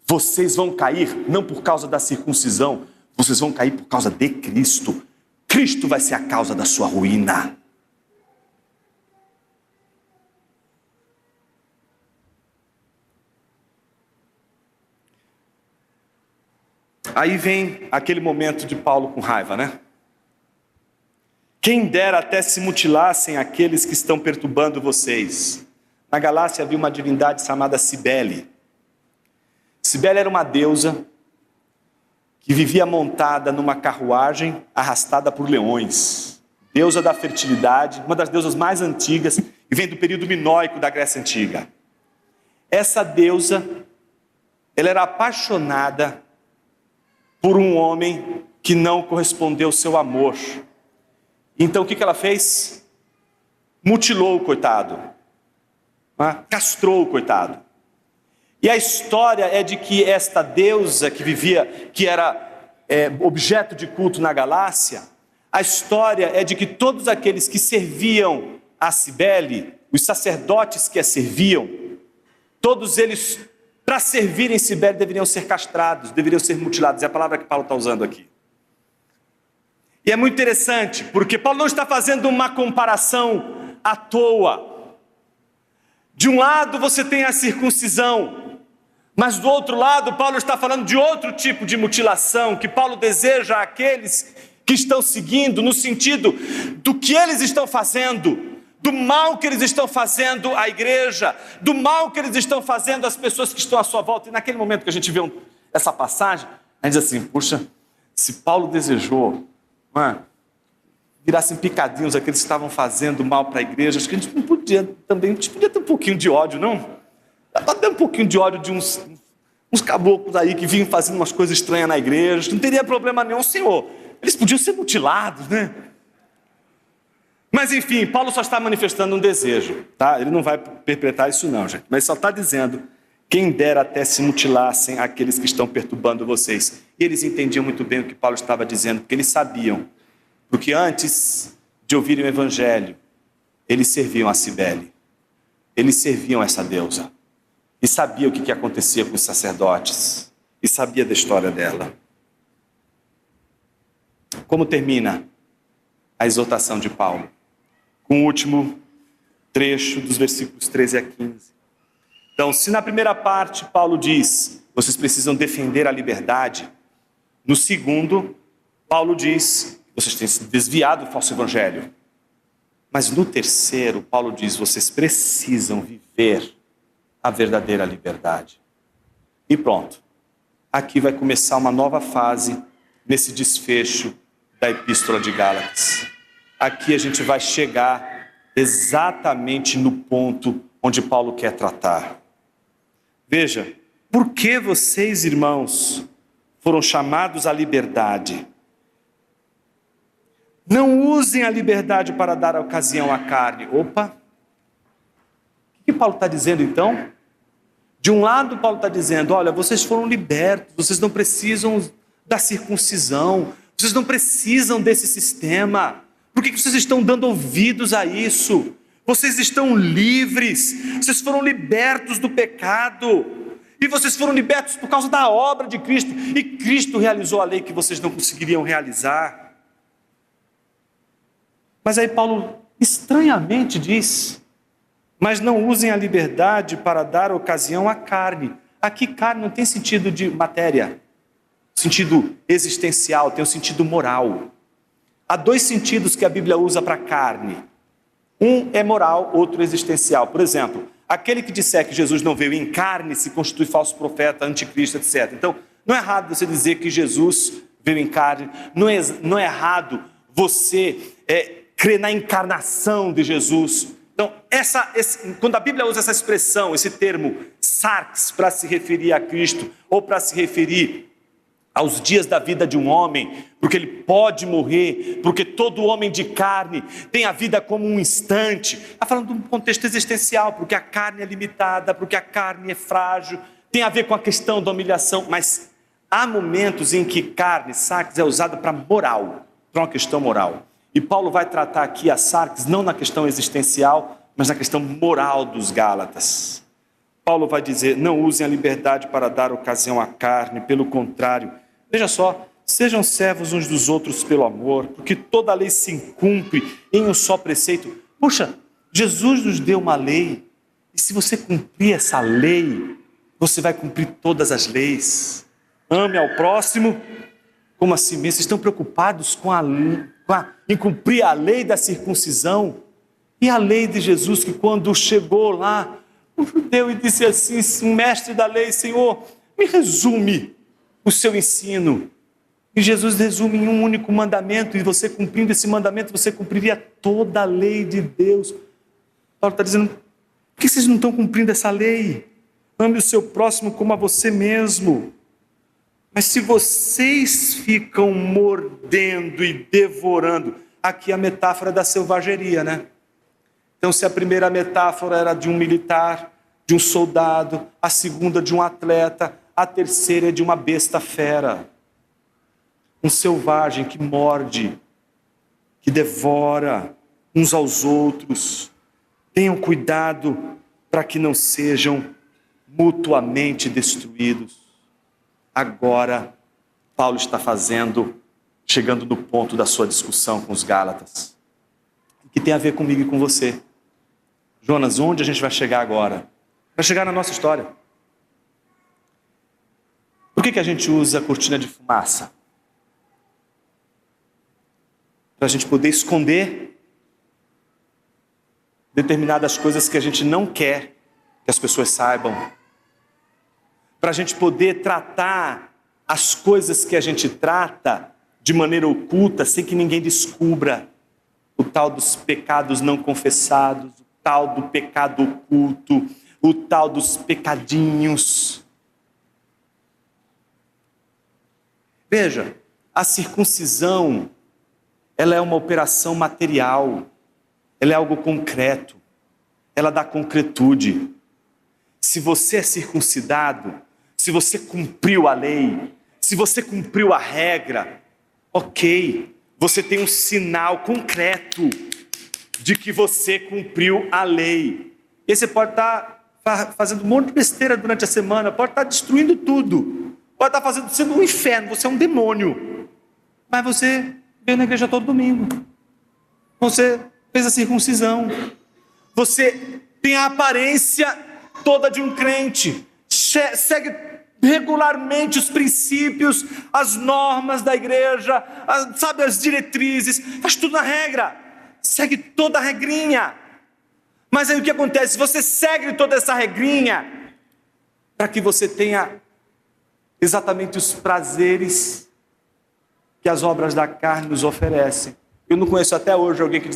vocês vão cair não por causa da circuncisão, vocês vão cair por causa de Cristo. Cristo vai ser a causa da sua ruína. Aí vem aquele momento de Paulo com raiva, né? Quem dera até se mutilassem aqueles que estão perturbando vocês. Na Galácia havia uma divindade chamada Cibele. Cibele era uma deusa que vivia montada numa carruagem arrastada por leões. Deusa da fertilidade, uma das deusas mais antigas, e vem do período minoico da Grécia Antiga. Essa deusa, ela era apaixonada por um homem que não correspondeu ao seu amor. Então o que ela fez? Mutilou o coitado, castrou o coitado. E a história é de que esta deusa que era objeto de culto na Galácia, a história é de que todos aqueles que serviam a Cibele, os sacerdotes que a serviam, todos eles, para servirem Cibele, deveriam ser castrados, deveriam ser mutilados. É a palavra que Paulo está usando aqui. E é muito interessante, porque Paulo não está fazendo uma comparação à toa. De um lado você tem a circuncisão, mas do outro lado Paulo está falando de outro tipo de mutilação, que Paulo deseja àqueles que estão seguindo, no sentido do que eles estão fazendo, do mal que eles estão fazendo à igreja, do mal que eles estão fazendo às pessoas que estão à sua volta. E naquele momento que a gente vê essa passagem, a gente diz assim: puxa, se Paulo desejou virassem picadinhos aqueles que estavam fazendo mal para a igreja, acho que a gente não podia também, a gente podia ter um pouquinho de ódio, não? Dá para ter um pouquinho de ódio de uns caboclos aí que vinham fazendo umas coisas estranhas na igreja, não teria problema nenhum, Senhor. Eles podiam ser mutilados, né? Mas enfim, Paulo só está manifestando um desejo, tá? Ele não vai perpetrar isso não, gente. Mas só está dizendo: quem dera até se mutilassem aqueles que estão perturbando vocês. E eles entendiam muito bem o que Paulo estava dizendo, porque eles sabiam. Porque antes de ouvirem o evangelho, eles serviam a Cibele. Eles serviam essa deusa. E sabiam o que acontecia com os sacerdotes. E sabia da história dela. Como termina a exortação de Paulo? Com o último trecho dos versículos 13 a 15. Então, se na primeira parte Paulo diz: vocês precisam defender a liberdade. No segundo, Paulo diz, vocês têm se desviado do falso evangelho. Mas no terceiro, Paulo diz, vocês precisam viver a verdadeira liberdade. E pronto. Aqui vai começar uma nova fase nesse desfecho da Epístola de Gálatas. Aqui a gente vai chegar exatamente no ponto onde Paulo quer tratar. Veja, por que vocês, irmãos, foram chamados à liberdade? Não usem a liberdade para dar ocasião à carne. Opa! O que Paulo está dizendo então? De um lado, Paulo está dizendo, olha, vocês foram libertos, vocês não precisam da circuncisão, vocês não precisam desse sistema. Por que vocês estão dando ouvidos a isso? Vocês estão livres, vocês foram libertos do pecado, e vocês foram libertos por causa da obra de Cristo, e Cristo realizou a lei que vocês não conseguiriam realizar. Mas aí Paulo estranhamente diz, mas não usem a liberdade para dar ocasião à carne. Aqui carne não tem sentido de matéria, sentido existencial, tem um sentido moral. Há dois sentidos que a Bíblia usa para carne. Um é moral, outro existencial. Por exemplo, aquele que disser que Jesus não veio em carne se constitui falso profeta, anticristo, etc. Então, não é errado você dizer que Jesus veio em carne, não é errado você crer na encarnação de Jesus. Então, quando a Bíblia usa essa expressão, esse termo sarx, para se referir a Cristo, ou para se referir aos dias da vida de um homem, porque ele pode morrer, porque todo homem de carne tem a vida como um instante, está falando de um contexto existencial, porque a carne é limitada, porque a carne é frágil, tem a ver com a questão da humilhação, mas há momentos em que carne, sarx, é usada para moral, para uma questão moral. E Paulo vai tratar aqui a sarx não na questão existencial, mas na questão moral dos Gálatas. Paulo vai dizer, não usem a liberdade para dar ocasião à carne, pelo contrário, veja só, sejam servos uns dos outros pelo amor, porque toda a lei se cumpre em um só preceito. Puxa, Jesus nos deu uma lei, e se você cumprir essa lei, você vai cumprir todas as leis. Ame ao próximo como a si mesmo. Vocês estão preocupados em cumprir a lei da circuncisão? E a lei de Jesus, que quando chegou lá, o judeu e disse assim, o mestre da lei, Senhor, me resume o seu ensino. E Jesus resume em um único mandamento, e você cumprindo esse mandamento, você cumpriria toda a lei de Deus. Paulo está dizendo, por que vocês não estão cumprindo essa lei? Ame o seu próximo como a você mesmo. Mas se vocês ficam mordendo e devorando, aqui a metáfora da selvageria, né? Então, se a primeira metáfora era de um militar, de um soldado, a segunda de um atleta, a terceira é de uma besta fera. Um selvagem que morde, que devora uns aos outros. Tenham cuidado para que não sejam mutuamente destruídos. Agora, Paulo está chegando no ponto da sua discussão com os Gálatas, que tem a ver comigo e com você. Jonas, onde a gente vai chegar agora? Vai chegar na nossa história. Por que a gente usa a cortina de fumaça? Para a gente poder esconder determinadas coisas que a gente não quer que as pessoas saibam. Para a gente poder tratar as coisas que a gente trata de maneira oculta, sem que ninguém descubra. O tal dos pecados não confessados, o tal do pecado oculto, o tal dos pecadinhos. Veja, a circuncisão, ela é uma operação material, ela é algo concreto, ela dá concretude. Se você é circuncidado, se você cumpriu a lei, se você cumpriu a regra, ok, você tem um sinal concreto de que você cumpriu a lei. E você pode estar fazendo um monte de besteira durante a semana, pode estar destruindo tudo, pode estar sendo um inferno, você é um demônio, mas você veio na igreja todo domingo, você fez a circuncisão, você tem a aparência toda de um crente, segue regularmente os princípios, as normas da igreja, as diretrizes, faz tudo na regra, segue toda a regrinha. Mas aí o que acontece? Você segue toda essa regrinha para que você tenha exatamente os prazeres que as obras da carne nos oferecem. Eu não conheço até hoje alguém que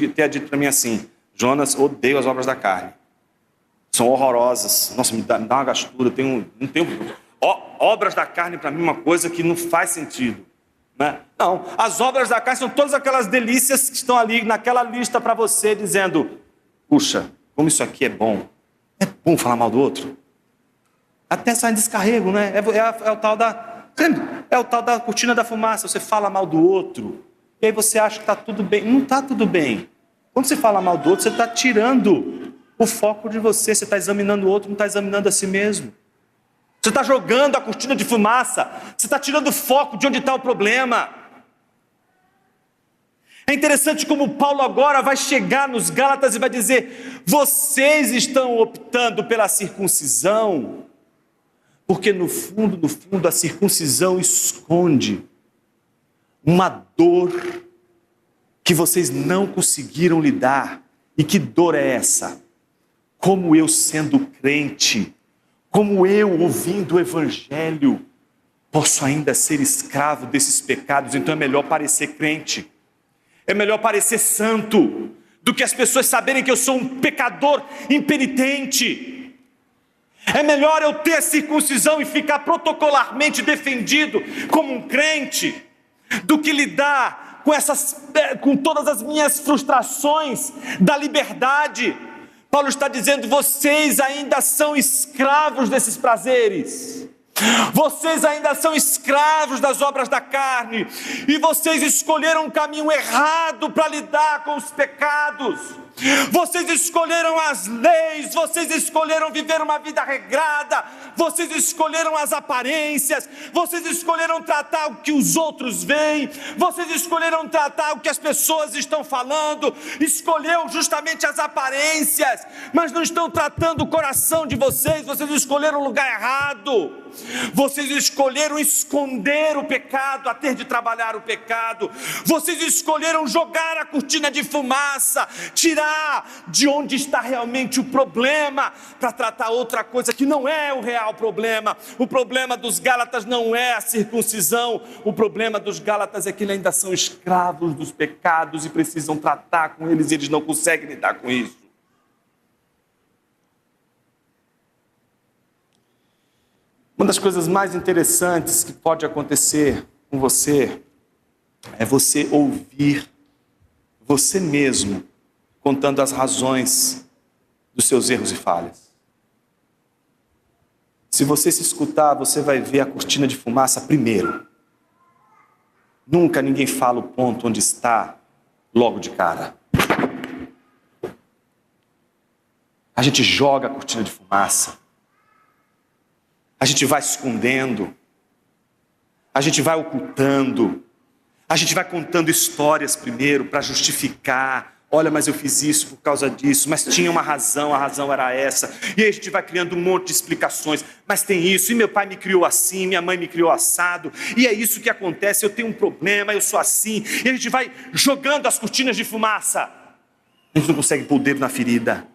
tenha dito para mim assim: Jonas, odeio as obras da carne, são horrorosas, nossa, me dá uma gastura, não tenho... Obras da carne para mim é uma coisa que não faz sentido, né? Não, as obras da carne são todas aquelas delícias que estão ali naquela lista para você, dizendo: puxa, como isso aqui é bom falar mal do outro, até sai em descarrego, né? É o tal da cortina da fumaça. Você fala mal do outro e aí você acha que está tudo bem. Não está tudo bem. Quando você fala mal do outro, você está tirando o foco de você. Você está examinando o outro, não está examinando a si mesmo. Você está jogando a cortina de fumaça. Você está tirando o foco de onde está o problema. É interessante como Paulo agora vai chegar nos Gálatas e vai dizer: vocês estão optando pela circuncisão, porque no fundo, a circuncisão esconde uma dor que vocês não conseguiram lidar. E que dor é essa? Como eu, sendo crente, como eu, ouvindo o evangelho, posso ainda ser escravo desses pecados? Então é melhor parecer crente, é melhor parecer santo, do que as pessoas saberem que eu sou um pecador impenitente. É melhor eu ter a circuncisão e ficar protocolarmente defendido como um crente, do que lidar com todas as minhas frustrações da liberdade. Paulo está dizendo: vocês ainda são escravos desses prazeres, vocês ainda são escravos das obras da carne, e vocês escolheram um caminho errado para lidar com os pecados. Vocês escolheram as leis, vocês escolheram viver uma vida regrada, vocês escolheram as aparências, vocês escolheram tratar o que os outros veem, vocês escolheram tratar o que as pessoas estão falando, escolheu justamente as aparências, mas não estão tratando o coração de vocês. Vocês escolheram o lugar errado. Vocês escolheram esconder o pecado, a ter de trabalhar o pecado. Vocês escolheram jogar a cortina de fumaça, tirar de onde está realmente o problema, para tratar outra coisa que não é o real problema. O problema dos Gálatas não é a circuncisão. O problema dos Gálatas é que eles ainda são escravos dos pecados e precisam tratar com eles, e eles não conseguem lidar com isso. Uma das coisas mais interessantes que pode acontecer com você é você ouvir você mesmo contando as razões dos seus erros e falhas. Se você se escutar, você vai ver a cortina de fumaça primeiro. Nunca ninguém fala o ponto onde está logo de cara. A gente joga a cortina de fumaça. A gente vai escondendo, a gente vai ocultando, a gente vai contando histórias primeiro para justificar. Olha, mas eu fiz isso por causa disso, mas tinha uma razão, a razão era essa. E aí a gente vai criando um monte de explicações. Mas tem isso, e meu pai me criou assim, minha mãe me criou assado, e é isso que acontece, eu tenho um problema, eu sou assim. E a gente vai jogando as cortinas de fumaça. A gente não consegue pôr o dedo na ferida.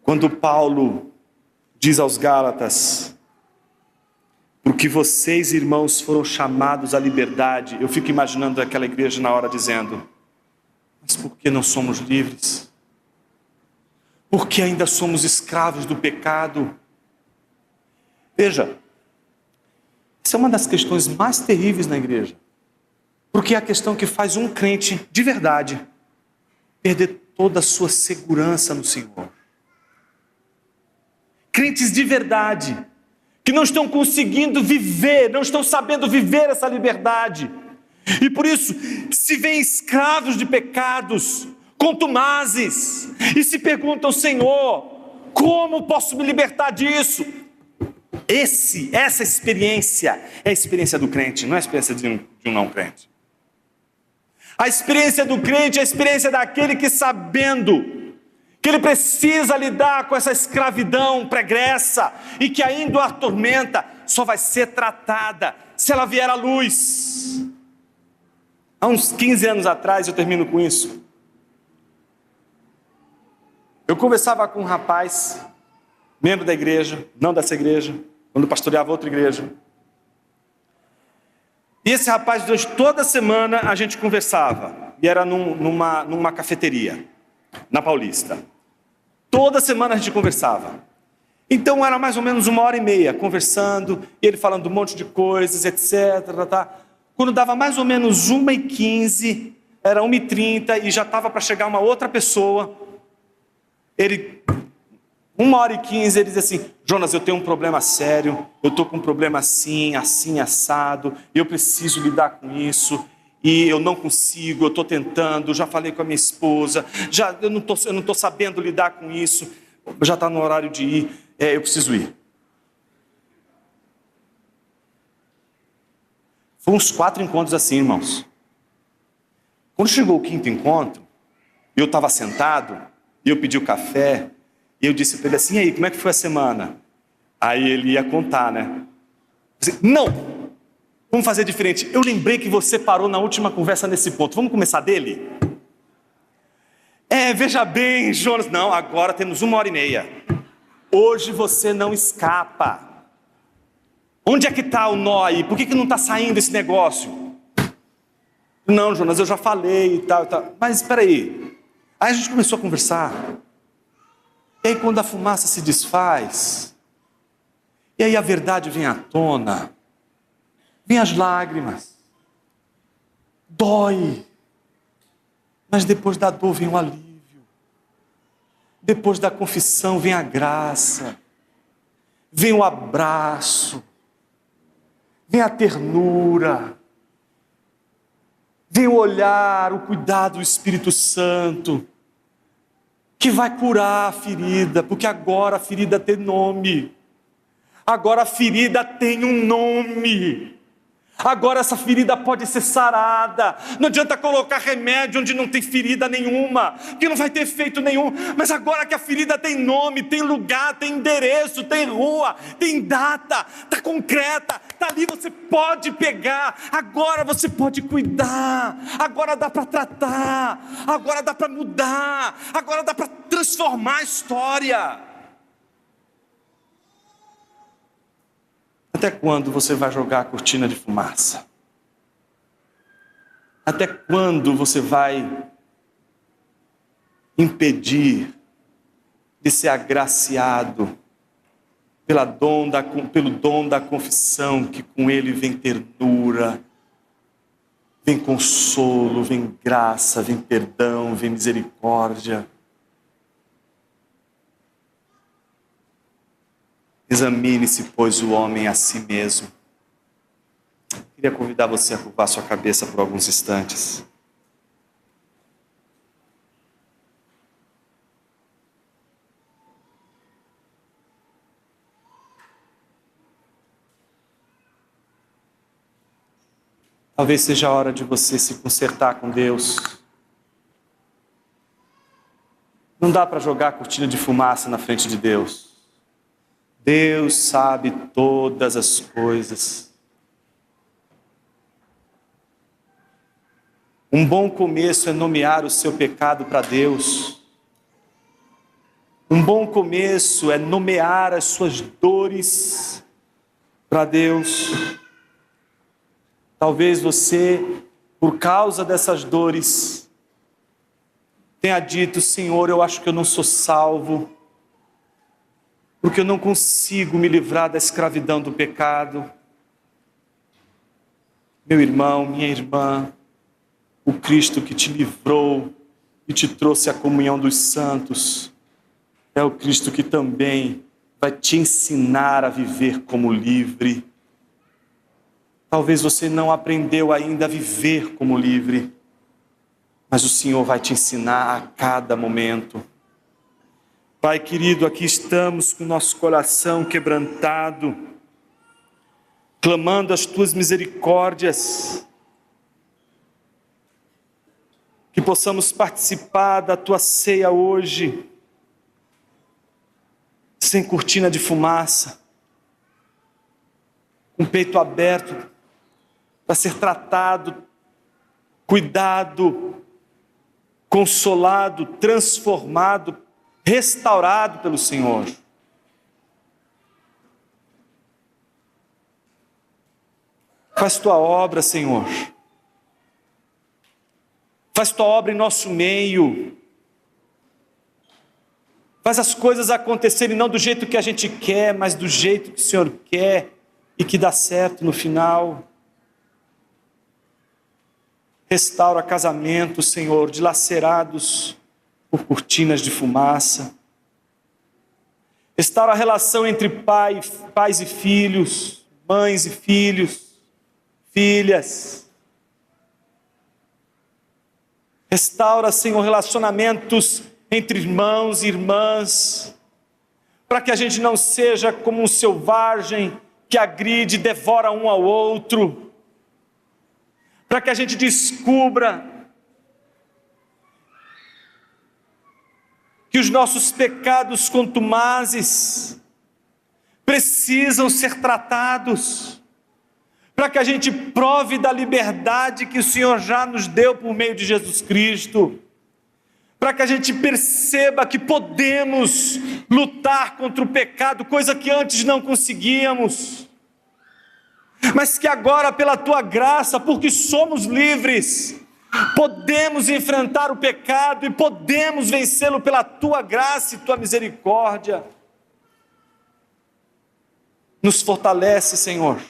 Quando Paulo diz aos Gálatas: porque vocês, irmãos, foram chamados à liberdade, eu fico imaginando aquela igreja na hora dizendo: mas por que não somos livres? Por que ainda somos escravos do pecado? Veja, essa é uma das questões mais terríveis na igreja, porque é a questão que faz um crente de verdade perder toda a sua segurança no Senhor. Crentes de verdade, que não estão conseguindo viver, não estão sabendo viver essa liberdade. E por isso, se veem escravos de pecados, contumazes, e se perguntam: Senhor, como posso me libertar disso? Essa experiência é a experiência do crente, não é a experiência de um não crente. A experiência do crente é a experiência daquele que, sabendo que ele precisa lidar com essa escravidão pregressa e que ainda o atormenta, só vai ser tratada se ela vier à luz. Há uns 15 anos atrás, eu termino com isso, eu conversava com um rapaz, membro da igreja, não dessa igreja, quando pastoreava outra igreja. E esse rapaz, durante toda a semana, a gente conversava. E era numa cafeteria, na Paulista. Toda semana a gente conversava. Então era mais ou menos 1h30 conversando, e ele falando um monte de coisas, etc. Quando dava mais ou menos 1h15, era 1h30, e já estava para chegar uma outra pessoa. Ele, 1h15, ele diz assim: Jonas, eu tenho um problema sério, eu estou com um problema assim, assim, assado, eu preciso lidar com isso, e eu não consigo, eu estou tentando, já falei com a minha esposa, eu não estou sabendo lidar com isso, já está no horário de ir, eu preciso ir. Foi uns 4 encontros assim, irmãos. Quando chegou o 5º encontro, eu estava sentado, e eu pedi o café, e eu disse para ele assim: e aí, como é que foi a semana? Aí ele ia contar, né? Eu disse, não, vamos fazer diferente. Eu lembrei que você parou na última conversa nesse ponto. Vamos começar dele? Veja bem, Jonas. Não, agora temos 1h30. Hoje você não escapa. Onde é que está o nó aí? Por que não está saindo esse negócio? Não, Jonas, eu já falei e tal, e tal. Mas espera aí. Aí a gente começou a conversar. E aí quando a fumaça se desfaz, e aí a verdade vem à tona, vem as lágrimas, dói, mas depois da dor vem o alívio, depois da confissão vem a graça, vem o abraço, vem a ternura, vem o olhar, o cuidado do Espírito Santo, que vai curar a ferida, porque agora a ferida tem nome. Agora a ferida tem um nome. Agora essa ferida pode ser sarada. Não adianta colocar remédio onde não tem ferida nenhuma, que não vai ter efeito nenhum. Mas agora que a ferida tem nome, tem lugar, tem endereço, tem rua, tem data, está concreta, está ali, você pode pegar. Agora você pode cuidar. Agora dá para tratar. Agora dá para mudar. Agora dá para transformar a história. Até quando você vai jogar a cortina de fumaça? Até quando você vai impedir de ser agraciado pelo dom da confissão, que com ele vem ternura, vem consolo, vem graça, vem perdão, vem misericórdia? Examine-se, pois, o homem a si mesmo. Queria convidar você a curvar sua cabeça por alguns instantes. Talvez seja a hora de você se consertar com Deus. Não dá para jogar a cortina de fumaça na frente de Deus. Deus sabe todas as coisas. Um bom começo é nomear o seu pecado para Deus. Um bom começo é nomear as suas dores para Deus. Talvez você, por causa dessas dores, tenha dito: Senhor, eu acho que eu não sou salvo, porque eu não consigo me livrar da escravidão do pecado. Meu irmão, minha irmã, o Cristo que te livrou e te trouxe a comunhão dos santos, é o Cristo que também vai te ensinar a viver como livre. Talvez você não aprendeu ainda a viver como livre, mas o Senhor vai te ensinar a cada momento. Pai querido, aqui estamos com o nosso coração quebrantado, clamando as Tuas misericórdias, que possamos participar da Tua ceia hoje, sem cortina de fumaça, com o peito aberto para ser tratado, cuidado, consolado, transformado, restaurado pelo Senhor. Faz tua obra, Senhor. Faz tua obra em nosso meio. Faz as coisas acontecerem não do jeito que a gente quer, mas do jeito que o Senhor quer e que dá certo no final. Restaura casamentos, Senhor, dilacerados por cortinas de fumaça. Restaura a relação entre pais e filhos, mães e filhos, filhas. Restaura, Senhor, relacionamentos entre irmãos e irmãs, para que a gente não seja como um selvagem que agride e devora um ao outro, para que a gente descubra que os nossos pecados contumazes precisam ser tratados, para que a gente prove da liberdade que o Senhor já nos deu por meio de Jesus Cristo, para que a gente perceba que podemos lutar contra o pecado, coisa que antes não conseguíamos, mas que agora, pela Tua graça, porque somos livres, podemos enfrentar o pecado e podemos vencê-lo pela Tua graça e Tua misericórdia. Nos fortalece, Senhor,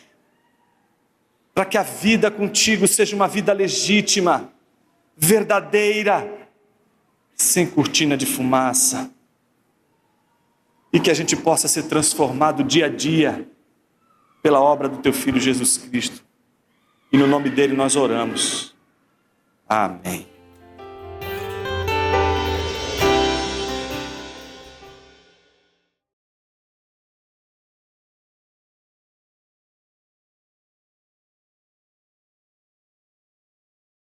para que a vida contigo seja uma vida legítima, verdadeira, sem cortina de fumaça, e que a gente possa ser transformado dia a dia pela obra do Teu Filho Jesus Cristo, e no nome dele nós oramos. Amém.